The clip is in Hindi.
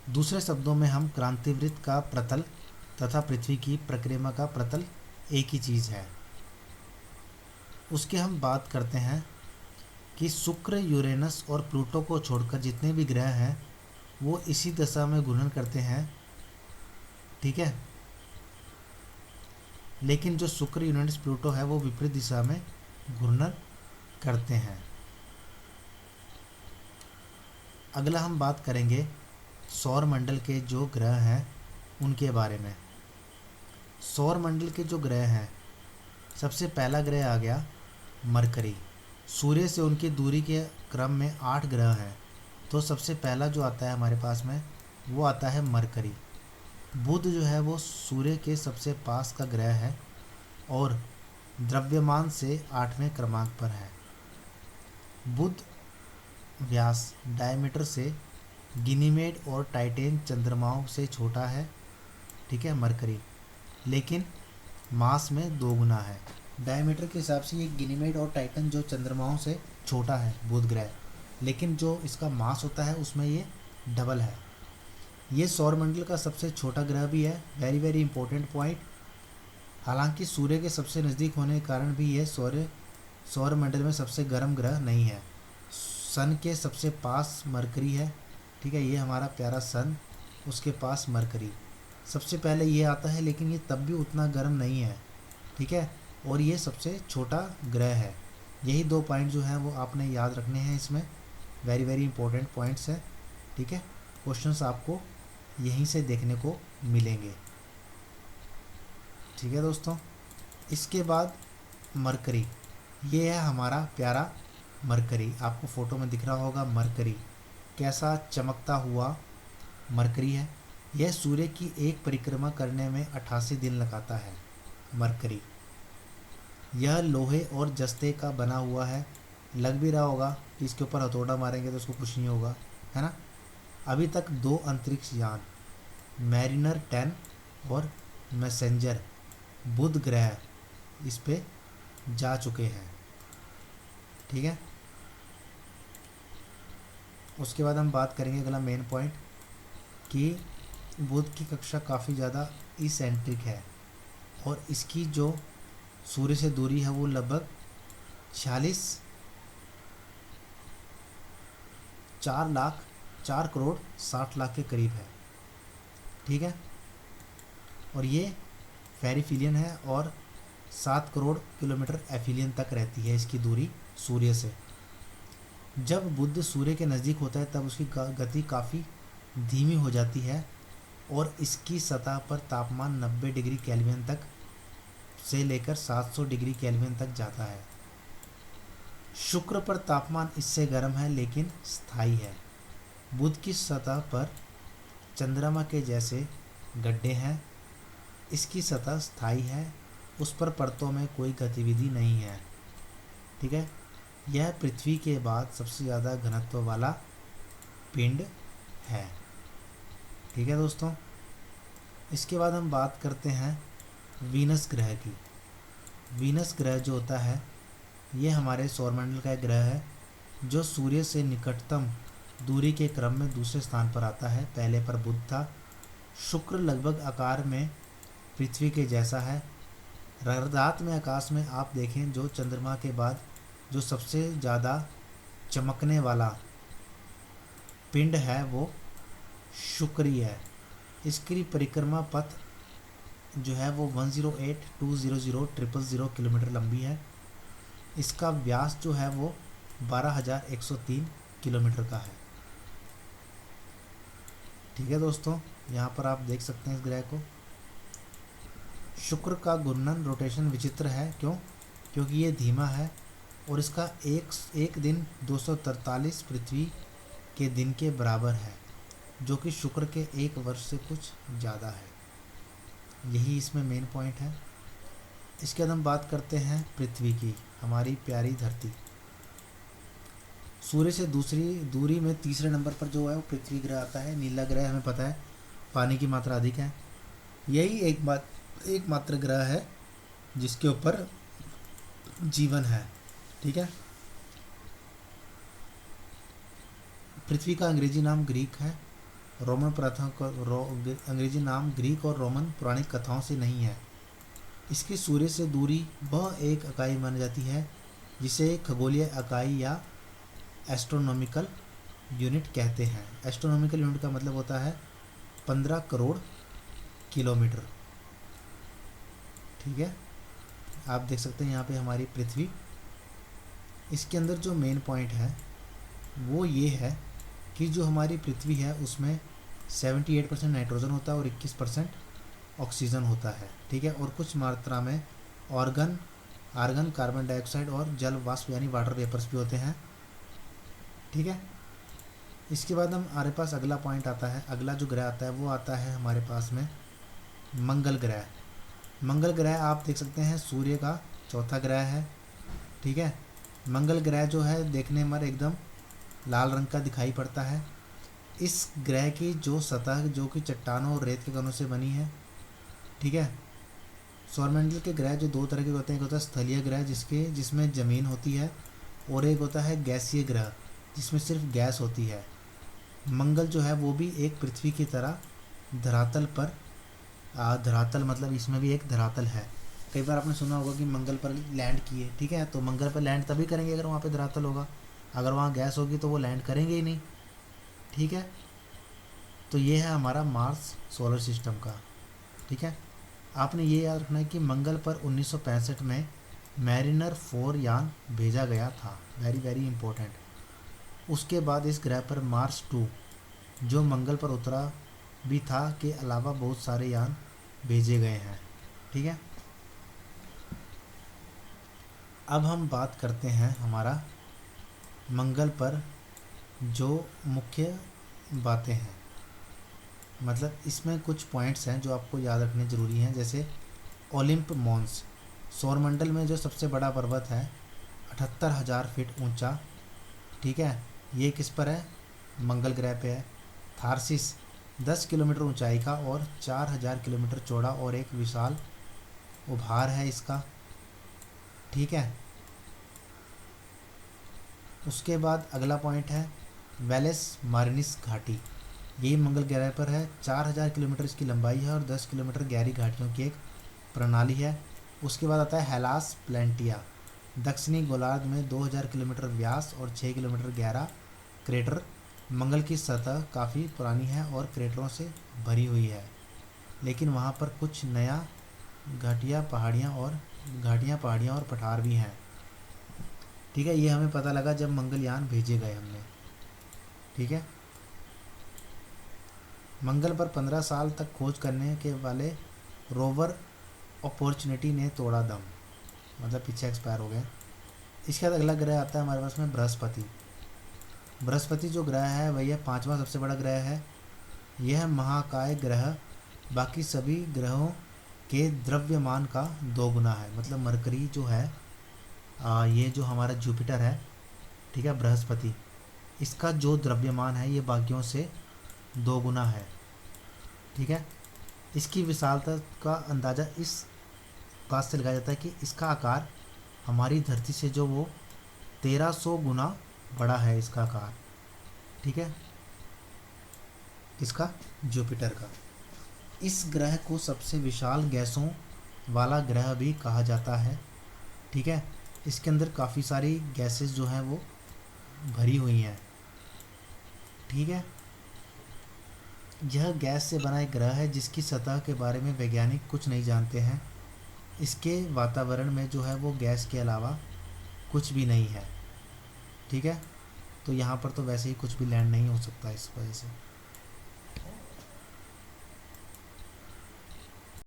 दूसरे शब्दों में हम क्रांतिवृत्त का प्रतल तथा पृथ्वी की परिक्रमा का प्रतल एक ही चीज़ है। उसके हम बात करते हैं कि शुक्र, यूरेनस और प्लूटो को छोड़कर जितने भी ग्रह हैं वो इसी दशा में घूर्णन करते हैं, ठीक है। लेकिन जो शुक्र, यूरेनस, प्लूटो है वो विपरीत दिशा में घूर्णन करते हैं। अगला हम बात करेंगे सौर मंडल के जो ग्रह हैं उनके बारे में। सौर मंडल के जो ग्रह हैं, सबसे पहला ग्रह आ गया मरकरी। सूर्य से उनकी दूरी के क्रम में 8 ग्रह हैं, तो सबसे पहला जो आता है हमारे पास में वो आता है मरकरी। बुध जो है वो सूर्य के सबसे पास का ग्रह है और द्रव्यमान से 8वें क्रमांक पर है। बुध व्यास डायमीटर से गिनीमेड और टाइटेन चंद्रमाओं से छोटा है, ठीक है, मरकरी, लेकिन मास में 2 गुना है। डायमीटर के हिसाब से ये गिनीमेड और टाइटन जो चंद्रमाओं से छोटा है बुध ग्रह, लेकिन जो इसका मास होता है उसमें ये डबल है। ये सौरमंडल का सबसे छोटा ग्रह भी है, वेरी वेरी इंपॉर्टेंट पॉइंट। हालांकि सूर्य के सबसे नज़दीक होने के कारण भी ये सौरमंडल में सबसे गर्म ग्रह नहीं है। सन के सबसे पास मरकरी है, ठीक है, ये हमारा प्यारा सन, उसके पास मरकरी सबसे पहले ये आता है, लेकिन ये तब भी उतना गर्म नहीं है, ठीक है, और ये सबसे छोटा ग्रह है। यही 2 पॉइंट जो हैं वो आपने याद रखने हैं, इसमें वेरी वेरी इंपॉर्टेंट पॉइंट्स हैं, ठीक है। क्वेश्चंस आपको यहीं से देखने को मिलेंगे, ठीक है दोस्तों। इसके बाद मरकरी, ये है हमारा प्यारा मरकरी, आपको फ़ोटो में दिख रहा होगा मरकरी, कैसा चमकता हुआ मरकरी है। यह सूर्य की एक परिक्रमा करने में 88 दिन लगाता है। मरकरी यह लोहे और जस्ते का बना हुआ है। लग भी रहा होगा कि इसके ऊपर हथौड़ा मारेंगे तो उसको कुछ नहीं होगा, है ना। अभी तक 2 अंतरिक्ष यान मैरिनर 10 और मैसेंजर बुध ग्रह इस पे जा चुके हैं, ठीक है। उसके बाद हम बात करेंगे अगला मेन पॉइंट कि बुध की कक्षा काफ़ी ज़्यादा इसेंट्रिक है और इसकी जो सूर्य से दूरी है वो लगभग 4 करोड़ 60 लाख के करीब है, ठीक है। और ये पेरिफेरियन है और 7 करोड़ किलोमीटर एफिलियन तक रहती है इसकी दूरी सूर्य से। जब बुध सूर्य के नज़दीक होता है तब उसकी गति काफ़ी धीमी हो जाती है और इसकी सतह पर तापमान 90 डिग्री केल्विन तक से लेकर 700 डिग्री केल्विन तक जाता है। शुक्र पर तापमान इससे गर्म है लेकिन स्थायी है। बुध की सतह पर चंद्रमा के जैसे गड्ढे हैं, इसकी सतह स्थायी है, उस पर परतों में कोई गतिविधि नहीं है, ठीक है। यह पृथ्वी के बाद सबसे ज़्यादा घनत्व वाला पिंड है, ठीक है दोस्तों। इसके बाद हम बात करते हैं वीनस ग्रह की। वीनस ग्रह जो होता है ये हमारे सौरमंडल का एक ग्रह है जो सूर्य से निकटतम दूरी के क्रम में दूसरे स्थान पर आता है। पहले पर बुध था। शुक्र लगभग आकार में पृथ्वी के जैसा है। रात में आकाश में आप देखें जो चंद्रमा के बाद जो सबसे ज़्यादा चमकने वाला पिंड है वो शुक्री है। इसकी परिक्रमा पथ जो है वो 108,200,000 किलोमीटर लंबी है। इसका व्यास जो है वो 12,103 किलोमीटर का है, ठीक है दोस्तों। यहाँ पर आप देख सकते हैं इस ग्रह को। शुक्र का घूर्णन रोटेशन विचित्र है, क्योंकि ये धीमा है और इसका एक दिन 243 पृथ्वी के दिन के बराबर है, जो कि शुक्र के 1 वर्ष से कुछ ज़्यादा है। यही इसमें मेन पॉइंट है। इसके बाद हम बात करते हैं पृथ्वी की, हमारी प्यारी धरती। सूर्य से दूरी में तीसरे नंबर पर जो है वो पृथ्वी ग्रह आता है। नीला ग्रह हमें पता है पानी की मात्रा अधिक है। यही एकमात्र ग्रह है जिसके ऊपर जीवन है, ठीक है। पृथ्वी का अंग्रेजी नाम ग्रीक है रोमन प्रथाओं का अंग्रेजी नाम ग्रीक और रोमन पौराणिक कथाओं से नहीं है। इसकी सूर्य से दूरी वह एक इकाई मानी जाती है जिसे खगोलीय इकाई या एस्ट्रोनॉमिकल यूनिट कहते हैं। एस्ट्रोनॉमिकल यूनिट का मतलब होता है 15 करोड़ किलोमीटर। ठीक है, आप देख सकते हैं यहाँ पे हमारी पृथ्वी। इसके अंदर जो मेन पॉइंट है वो ये है कि जो हमारी पृथ्वी है उसमें 78% नाइट्रोजन होता है और 21% ऑक्सीजन होता है। ठीक है, और कुछ मात्रा में आर्गन, कार्बन डाइऑक्साइड और जल वाष्प यानी वाटर वेपर्स भी होते हैं। ठीक है, इसके बाद हमारे पास अगला पॉइंट आता है, अगला जो ग्रह आता है वो आता है हमारे पास में मंगल ग्रह। मंगल ग्रह आप देख सकते हैं सूर्य का चौथा ग्रह है। ठीक है, मंगल ग्रह जो है देखने में एकदम लाल रंग का दिखाई पड़ता है। इस ग्रह की जो सतह जो कि चट्टानों और रेत के कणों से बनी है। ठीक है, सौरमंडल के ग्रह जो दो तरह के होते हैं, एक होता है स्थलीय ग्रह जिसमें ज़मीन होती है, और एक होता है गैसीय ग्रह जिसमें सिर्फ गैस होती है। मंगल जो है वो भी एक पृथ्वी की तरह धरातल पर धरातल मतलब इसमें भी एक धरातल है। कई बार आपने सुना होगा कि मंगल पर लैंड किए। ठीक है, तो मंगल पर लैंड तभी करेंगे अगर वहाँ पे धरातल होगा, अगर वहाँ गैस होगी तो वो लैंड करेंगे ही नहीं। ठीक है, तो ये है हमारा मार्स सोलर सिस्टम का। ठीक है, आपने ये याद रखना है कि मंगल पर 1965 में मैरिनर 4 यान भेजा गया था, वेरी वेरी इम्पोर्टेंट। उसके बाद इस ग्रह पर मार्स 2 जो मंगल पर उतरा भी था के अलावा बहुत सारे यान भेजे गए हैं। ठीक है, अब हम बात करते हैं हमारा मंगल पर जो मुख्य बातें हैं, मतलब इसमें कुछ पॉइंट्स हैं जो आपको याद रखने ज़रूरी हैं। जैसे ओलिम्प मॉन्स सौरमंडल में जो सबसे बड़ा पर्वत है 78,000 फीट ऊंचा। ठीक है, ये किस पर है? मंगल ग्रह पे है। थार्सिस 10 किलोमीटर ऊंचाई का और 4,000 किलोमीटर चौड़ा और एक विशाल उभार है इसका। ठीक है, उसके बाद अगला पॉइंट है वेलेस मारिनिस घाटी, ये मंगल ग्रह पर है। 4,000 किलोमीटर इसकी लंबाई है और 10 किलोमीटर गहरी घाटियों की एक प्रणाली है। उसके बाद आता है हेलास प्लेंटिया, दक्षिणी गोलार्ध में 2,000 किलोमीटर व्यास और 6 किलोमीटर गहरा क्रेटर। मंगल की सतह काफ़ी पुरानी है और क्रेटरों से भरी हुई है, लेकिन वहाँ पर कुछ नया घाटियाँ पहाड़ियाँ और पठार भी हैं। ठीक है, ये हमें पता लगा जब मंगलयान भेजे गए हमने। ठीक है, मंगल पर 15 साल तक खोज करने के वाले रोवर अपॉर्चुनिटी ने तोड़ा दम, मतलब पीछे एक्सपायर हो गए। इसके बाद अगला ग्रह आता है हमारे पास में बृहस्पति। बृहस्पति जो ग्रह है वह यह 5वां सबसे बड़ा ग्रह है। यह महाकाय ग्रह बाकी सभी ग्रहों के द्रव्यमान का 2 गुना है। मतलब मरकरी जो है ये जो हमारा जुपिटर है, ठीक है, बृहस्पति, इसका जो द्रव्यमान है ये बाकियों से 2 गुना है। ठीक है, इसकी विशालता का अंदाज़ा इस बात से लगाया जाता है कि इसका आकार हमारी धरती से जो वो 1300 गुना बड़ा है इसका आकार। ठीक है, इसका जुपिटर का। इस ग्रह को सबसे विशाल गैसों वाला ग्रह भी कहा जाता है। ठीक है, इसके अंदर काफ़ी सारी गैसेस जो हैं वो भरी हुई हैं। ठीक है, यह गैस से बना एक ग्रह है जिसकी सतह के बारे में वैज्ञानिक कुछ नहीं जानते हैं। इसके वातावरण में जो है वो गैस के अलावा कुछ भी नहीं है। ठीक है, तो यहाँ पर तो वैसे ही कुछ भी लैंड नहीं हो सकता इस वजह से।